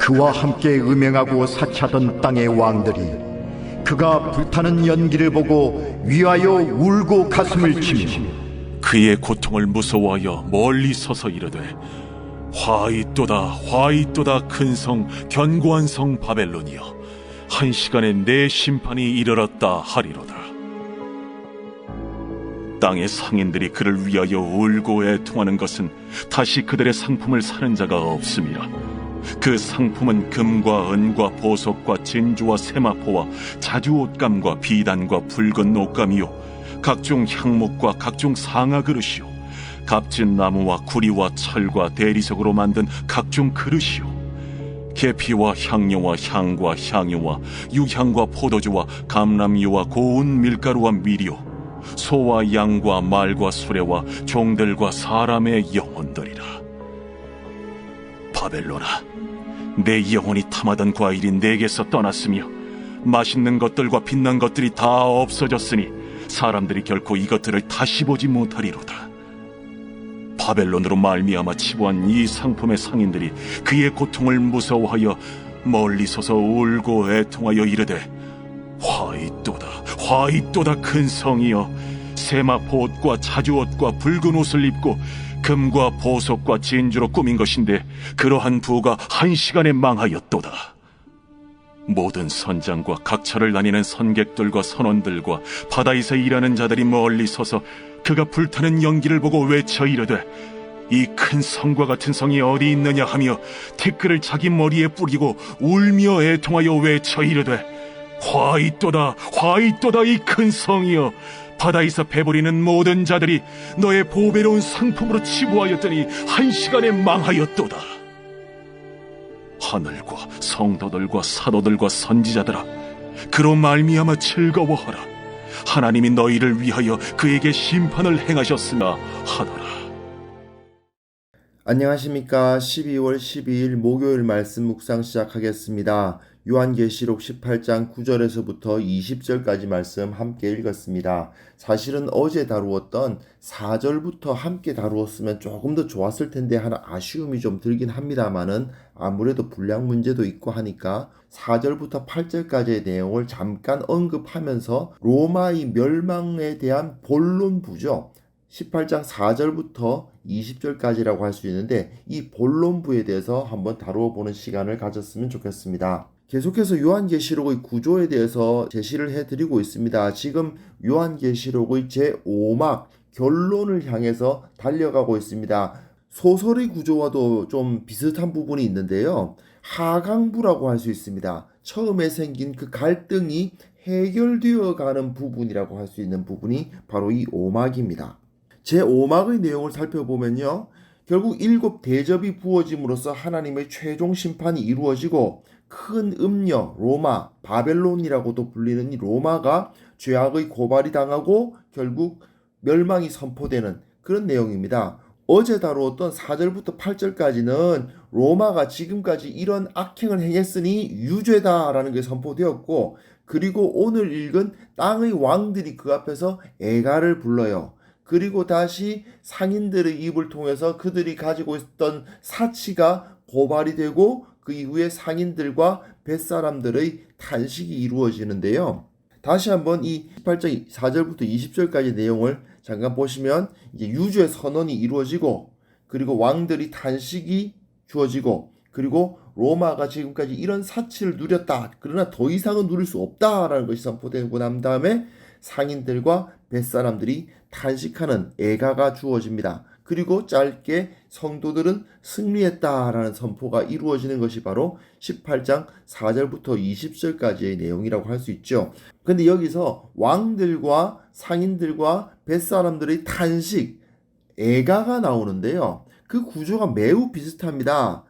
그와 함께 음행하고 사치하던 땅의 왕들이 그가 불타는 연기를 보고 위하여 울고 가슴을 치며 그의 고통을 무서워하여 멀리 서서 이르되 화이또다 화이또다 큰 성 견고한 성 바벨론이여 한 시간에 내 심판이 이르렀다 하리로다. 땅의 상인들이 그를 위하여 울고 애통하는 것은 다시 그들의 상품을 사는 자가 없음이라. 그 상품은 금과 은과 보석과 진주와 세마포와 자주 옷감과 비단과 붉은 옷감이요 각종 향목과 각종 상아 그릇이요 값진 나무와 구리와 철과 대리석으로 만든 각종 그릇이요 계피와 향료와 향과 향유와 유향과 포도주와 감람유와 고운 밀가루와 밀이요 소와 양과 말과 수레와 종들과 사람의 영혼들이라. 바벨론아, 내 영혼이 탐하던 과일이 내게서 떠났으며 맛있는 것들과 빛난 것들이 다 없어졌으니 사람들이 결코 이것들을 다시 보지 못하리로다. 바벨론으로 말미암아 치부한 이 상품의 상인들이 그의 고통을 무서워하여 멀리 서서 울고 애통하여 이르되 화이또다 화이또다 큰 성이여 세마포 옷과 자주 옷과 붉은 옷을 입고 금과 보석과 진주로 꾸민 것인데 그러한 부가 한 시간에 망하였도다. 모든 선장과 각처를 다니는 선객들과 선원들과 바다에서 일하는 자들이 멀리 서서 그가 불타는 연기를 보고 외쳐 이르되 이 큰 성과 같은 성이 어디 있느냐 하며 티끌을 자기 머리에 뿌리고 울며 애통하여 외쳐 이르되 화이또다 화이또다 이 큰 성이여 바다에서 배부리는 모든 자들이 너의 보배로운 상품으로 치부하였더니 한 시간에 망하였도다. 하늘과 성도들과 사도들과 선지자들아 그로 말미암아 즐거워하라. 하나님이 너희를 위하여 그에게 심판을 행하셨으나 하더라. 안녕하십니까. 12월 12일 목요일 말씀 묵상 시작하겠습니다. 요한계시록 18장 9절에서부터 20절까지 말씀 함께 읽었습니다. 사실은 어제 다루었던 4절부터 함께 다루었으면 조금 더 좋았을 텐데 하는 아쉬움이 좀 들긴 합니다만은 아무래도 분량 문제도 있고 하니까 4절부터 8절까지의 내용을 잠깐 언급하면서 로마의 멸망에 대한 본론부죠. 18장 4절부터 20절까지라고 할 수 있는데 이 본론부에 대해서 한번 다루어 보는 시간을 가졌으면 좋겠습니다. 계속해서 요한계시록의 구조에 대해서 제시를 해드리고 있습니다. 지금 요한계시록의 제5막 결론을 향해서 달려가고 있습니다. 소설의 구조와도 좀 비슷한 부분이 있는데요. 하강부라고 할 수 있습니다. 처음에 생긴 그 갈등이 해결되어 가는 부분이라고 할 수 있는 부분이 바로 이 5막입니다. 제5막의 내용을 살펴보면요. 결국 7 대접이 부어짐으로써 하나님의 최종 심판이 이루어지고 큰 음녀 로마, 바벨론이라고도 불리는 이 로마가 죄악의 고발이 당하고 결국 멸망이 선포되는 그런 내용입니다. 어제 다루었던 4절부터 8절까지는 로마가 지금까지 이런 악행을 행했으니 유죄다라는 게 선포되었고 그리고 오늘 읽은 땅의 왕들이 그 앞에서 애가를 불러요. 그리고 다시 상인들의 입을 통해서 그들이 가지고 있었던 사치가 고발이 되고 그 이후에 상인들과 뱃사람들의 탄식이 이루어지는데요. 다시 한번 이 18장 4절부터 20절까지 내용을 잠깐 보시면 이제 유죄 선언이 이루어지고 그리고 왕들이 탄식이 주어지고 그리고 로마가 지금까지 이런 사치를 누렸다. 그러나 더 이상은 누릴 수 없다라는 것이 선포되고 난 다음에 상인들과 뱃사람들이 탄식하는 애가가 주어집니다. 그리고 짧게 성도들은 승리했다라는 선포가 이루어지는 것이 바로 18장 4절부터 20절까지의 내용이라고 할 수 있죠. 근데 여기서 왕들과 상인들과 뱃사람들의 탄식, 애가가 나오는데요. 그 구조가 매우 비슷합니다.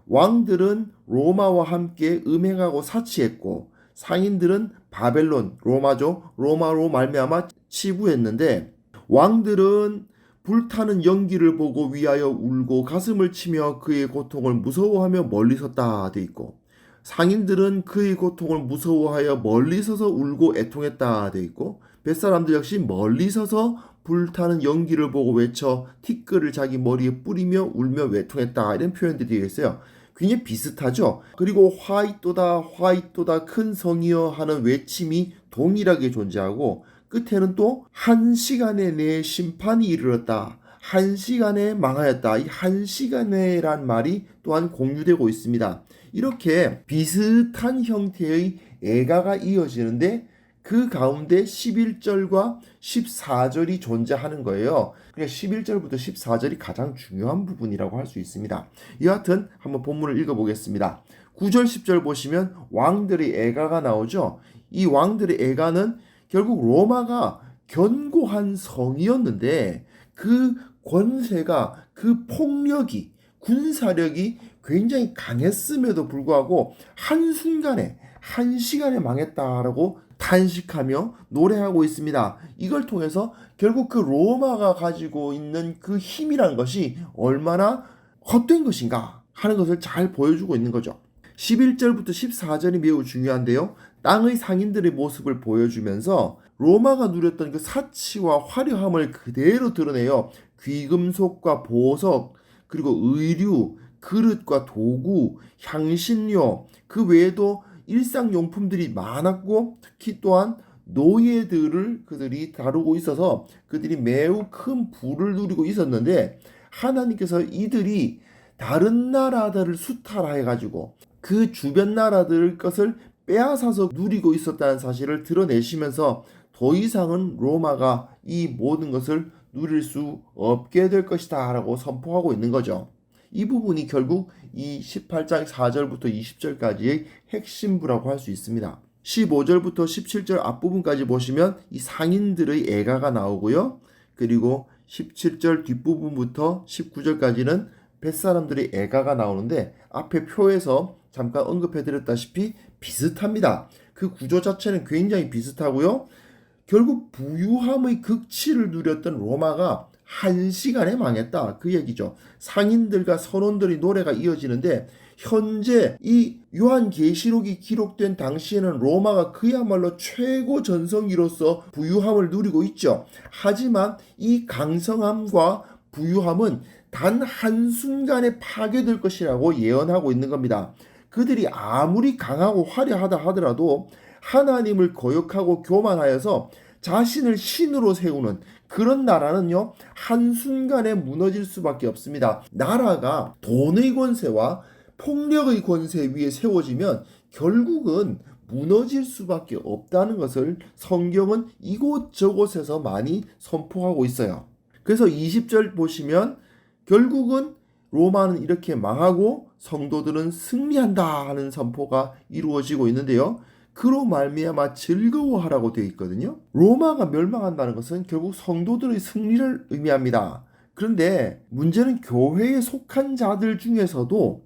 왕들은 로마와 함께 음행하고 사치했고 상인들은 바벨론, 로마죠. 로마로 말미암아 치부했는데 왕들은 불타는 연기를 보고 위하여 울고 가슴을 치며 그의 고통을 무서워하며 멀리 섰다 돼 있고 상인들은 그의 고통을 무서워하여 멀리 서서 울고 애통했다 돼 있고 뱃사람들 역시 멀리 서서 불타는 연기를 보고 외쳐 티끌을 자기 머리에 뿌리며 울며 외통했다 이런 표현들이 되어 있어요. 굉장히 비슷하죠. 그리고 화이토다 화이토다 큰 성이여 하는 외침이 동일하게 존재하고 끝에는 또 한 시간에 내 심판이 이르렀다. 한 시간에 망하였다. 이 한 시간에란 말이 또한 공유되고 있습니다. 이렇게 비슷한 형태의 애가가 이어지는데 그 가운데 11절과 14절이 존재하는 거예요. 그러니까 11절부터 14절이 가장 중요한 부분이라고 할 수 있습니다. 여하튼 한번 본문을 읽어보겠습니다. 9절 10절 보시면 왕들의 애가가 나오죠. 이 왕들의 애가는 결국 로마가 견고한 성이었는데 그 권세가 그 폭력이 군사력이 굉장히 강했음에도 불구하고 한순간에 한 시간에 망했다라고 탄식하며 노래하고 있습니다. 이걸 통해서 결국 그 로마가 가지고 있는 그 힘이란 것이 얼마나 헛된 것인가 하는 것을 잘 보여주고 있는 거죠. 11절부터 14절이 매우 중요한데요. 땅의 상인들의 모습을 보여주면서 로마가 누렸던 그 사치와 화려함을 그대로 드러내요. 귀금속과 보석, 그리고 의류, 그릇과 도구, 향신료, 그 외에도 일상용품들이 많았고 특히 또한 노예들을 그들이 다루고 있어서 그들이 매우 큰 부를 누리고 있었는데 하나님께서 이들이 다른 나라들을 수탈해가지고 그 주변 나라들 것을 빼앗아서 누리고 있었다는 사실을 드러내시면서 더 이상은 로마가 이 모든 것을 누릴 수 없게 될 것이다 라고 선포하고 있는 거죠. 이 부분이 결국 이 18장 4절부터 20절까지의 핵심부라고 할 수 있습니다. 15절부터 17절 앞부분까지 보시면 이 상인들의 애가가 나오고요. 그리고 17절 뒷부분부터 19절까지는 뱃사람들의 애가가 나오는데 앞에 표에서 잠깐 언급해드렸다시피 비슷합니다. 그 구조 자체는 굉장히 비슷하고요. 결국 부유함의 극치를 누렸던 로마가 한 시간에 망했다. 그 얘기죠. 상인들과 선원들의 노래가 이어지는데 현재 이 요한계시록이 기록된 당시에는 로마가 그야말로 최고 전성기로서 부유함을 누리고 있죠. 하지만 이 강성함과 부유함은 단 한순간에 파괴될 것이라고 예언하고 있는 겁니다. 그들이 아무리 강하고 화려하다 하더라도 하나님을 거역하고 교만하여서 자신을 신으로 세우는 그런 나라는요 한순간에 무너질 수밖에 없습니다. 나라가 돈의 권세와 폭력의 권세 위에 세워지면 결국은 무너질 수밖에 없다는 것을 성경은 이곳저곳에서 많이 선포하고 있어요. 그래서 20절 보시면 결국은 로마는 이렇게 망하고 성도들은 승리한다 하는 선포가 이루어지고 있는데요. 그로 말미암아 즐거워하라고 되어 있거든요. 로마가 멸망한다는 것은 결국 성도들의 승리를 의미합니다. 그런데 문제는 교회에 속한 자들 중에서도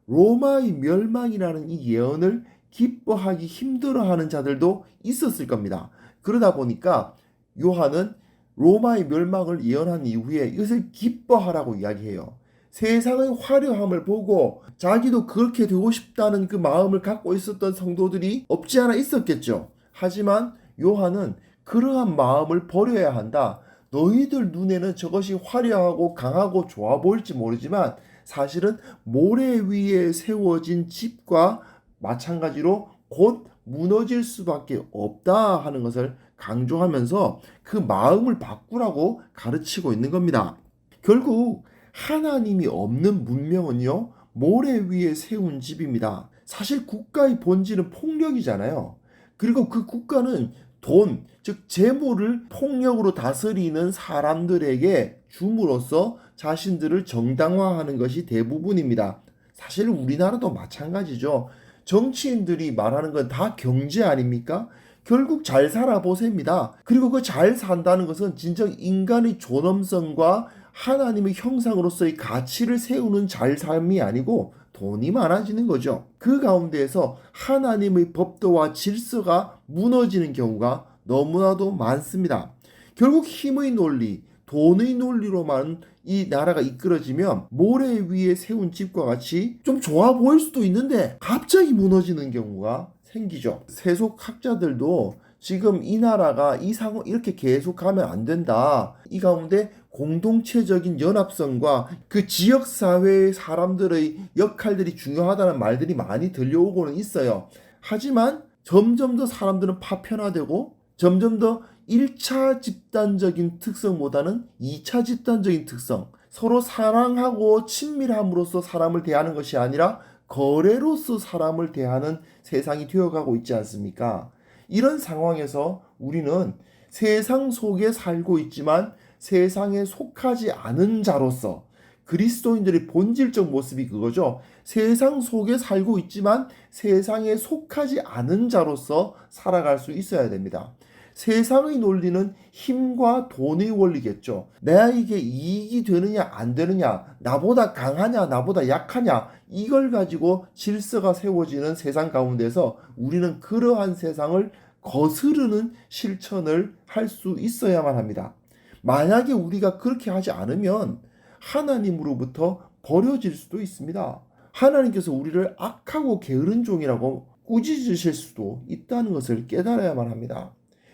로마의 멸망이라는 이 예언을 기뻐하기 힘들어하는 자들도 있었을 겁니다. 그러다 보니까 요한은 로마의 멸망을 예언한 이후에 이것을 기뻐하라고 이야기해요. 세상의 화려함을 보고 자기도 그렇게 되고 싶다는 그 마음을 갖고 있었던 성도들이 없지 않아 있었겠죠. 하지만 요한은 그러한 마음을 버려야 한다. 너희들 눈에는 저것이 화려하고 강하고 좋아 보일지 모르지만 사실은 모래 위에 세워진 집과 마찬가지로 곧 무너질 수밖에 없다 하는 것을 강조하면서 그 마음을 바꾸라고 가르치고 있는 겁니다. 결국 하나님이 없는 문명은요 모래 위에 세운 집입니다. 사실 국가의 본질은 폭력이잖아요. 그리고 그 국가는 돈, 즉 재물을 폭력으로 다스리는 사람들에게 줌으로써 자신들을 정당화하는 것이 대부분입니다. 사실 우리나라도 마찬가지죠. 정치인들이 말하는 건 다 경제 아닙니까? 결국 잘 살아보셉니다. 그리고 그 잘 산다는 것은 진정 인간의 존엄성과 하나님의 형상으로서의 가치를 세우는 잘 삶이 아니고 돈이 많아지는 거죠. 그 가운데에서 하나님의 법도와 질서가 무너지는 경우가 너무나도 많습니다. 결국 힘의 논리, 돈의 논리로만 이 나라가 이끌어지면 모래 위에 세운 집과 같이 좀 좋아 보일 수도 있는데 갑자기 무너지는 경우가 생기죠. 세속학자들도 지금 이 나라가 이 상황 이렇게 계속하면 안 된다. 이 가운데 공동체적인 연합성과 그 지역사회의 사람들의 역할들이 중요하다는 말들이 많이 들려오고는 있어요. 하지만 점점 더 사람들은 파편화되고 점점 더 1차 집단적인 특성보다는 2차 집단적인 특성, 서로 사랑하고 친밀함으로써 사람을 대하는 것이 아니라 거래로서 사람을 대하는 세상이 되어가고 있지 않습니까? 이런 상황에서 우리는 세상 속에 살고 있지만 세상에 속하지 않은 자로서, 그리스도인들의 본질적 모습이 그거죠. 세상 속에 살고 있지만 세상에 속하지 않은 자로서 살아갈 수 있어야 됩니다. 세상의 논리는 힘과 돈의 원리겠죠. 나에게 이익이 되느냐 안 되느냐, 나보다 강하냐 나보다 약하냐, 이걸 가지고 질서가 세워지는 세상 가운데서 우리는 그러한 세상을 거스르는 실천을 할 수 있어야만 합니다. 만약에 우리가 그렇게 하지 않으면 하나님으로부터 버려질 수도 있습니다. 하나님께서 우리를 악하고 게으른 종이라고 꾸짖으실 수도 있다는 것을 깨달아야만 합니다.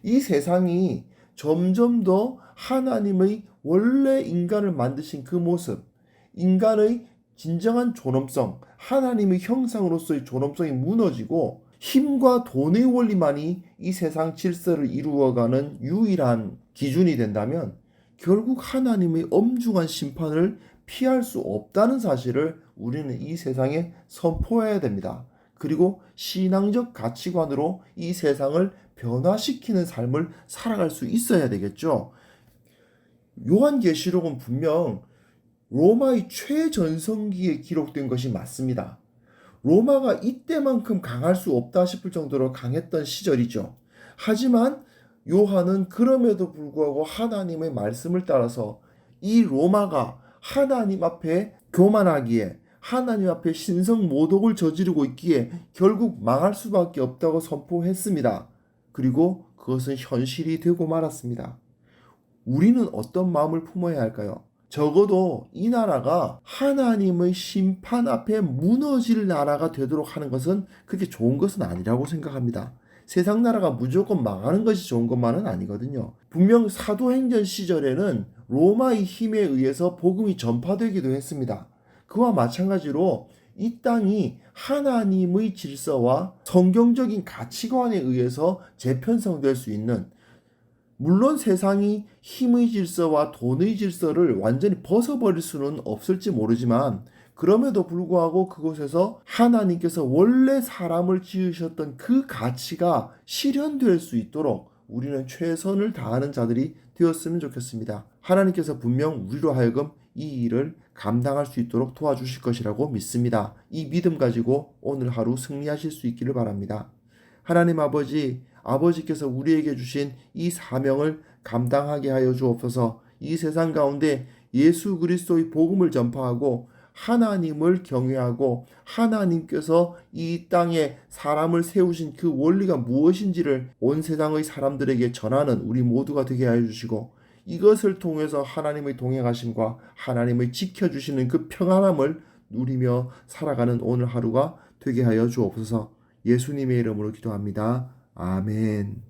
이 세상이 점점 더 하나님의 원래 인간을 만드신 그 모습, 인간의 진정한 존엄성, 하나님의 형상으로서의 존엄성이 무너지고 힘과 돈의 원리만이 이 세상 질서를 이루어가는 유일한 기준이 된다면 결국 하나님의 엄중한 심판을 피할 수 없다는 사실을 우리는 이 세상에 선포해야 됩니다. 그리고 신앙적 가치관으로 이 세상을 변화시키는 삶을 살아갈 수 있어야 되겠죠. 요한계시록은 분명 로마의 최전성기에 기록된 것이 맞습니다. 로마가 이때만큼 강할 수 없다 싶을 정도로 강했던 시절이죠. 하지만 요한은 그럼에도 불구하고 하나님의 말씀을 따라서 이 로마가 하나님 앞에 교만하기에, 하나님 앞에 신성 모독을 저지르고 있기에 결국 망할 수밖에 없다고 선포했습니다. 그리고 그것은 현실이 되고 말았습니다. 우리는 어떤 마음을 품어야 할까요? 적어도 이 나라가 하나님의 심판 앞에 무너질 나라가 되도록 하는 것은 그렇게 좋은 것은 아니라고 생각합니다. 세상 나라가 무조건 망하는 것이 좋은 것만은 아니거든요. 분명 사도행전 시절에는 로마의 힘에 의해서 복음이 전파되기도 했습니다. 그와 마찬가지로 이 땅이 하나님의 질서와 성경적인 가치관에 의해서 재편성될 수 있는, 물론 세상이 힘의 질서와 돈의 질서를 완전히 벗어버릴 수는 없을지 모르지만 그럼에도 불구하고 그곳에서 하나님께서 원래 사람을 지으셨던 그 가치가 실현될 수 있도록 우리는 최선을 다하는 자들이 되었으면 좋겠습니다. 하나님께서 분명 우리로 하여금 이 일을 감당할 수 있도록 도와주실 것이라고 믿습니다. 이 믿음 가지고 오늘 하루 승리하실 수 있기를 바랍니다. 하나님 아버지께서 우리에게 주신 이 사명을 감당하게 하여 주옵소서. 이 세상 가운데 예수 그리스도의 복음을 전파하고 하나님을 경외하고 하나님께서 이 땅에 사람을 세우신 그 원리가 무엇인지를 온 세상의 사람들에게 전하는 우리 모두가 되게 하여 주시고, 이것을 통해서 하나님의 동행하심과 하나님의 지켜주시는 그 평안함을 누리며 살아가는 오늘 하루가 되게 하여 주옵소서. 예수님의 이름으로 기도합니다. 아멘.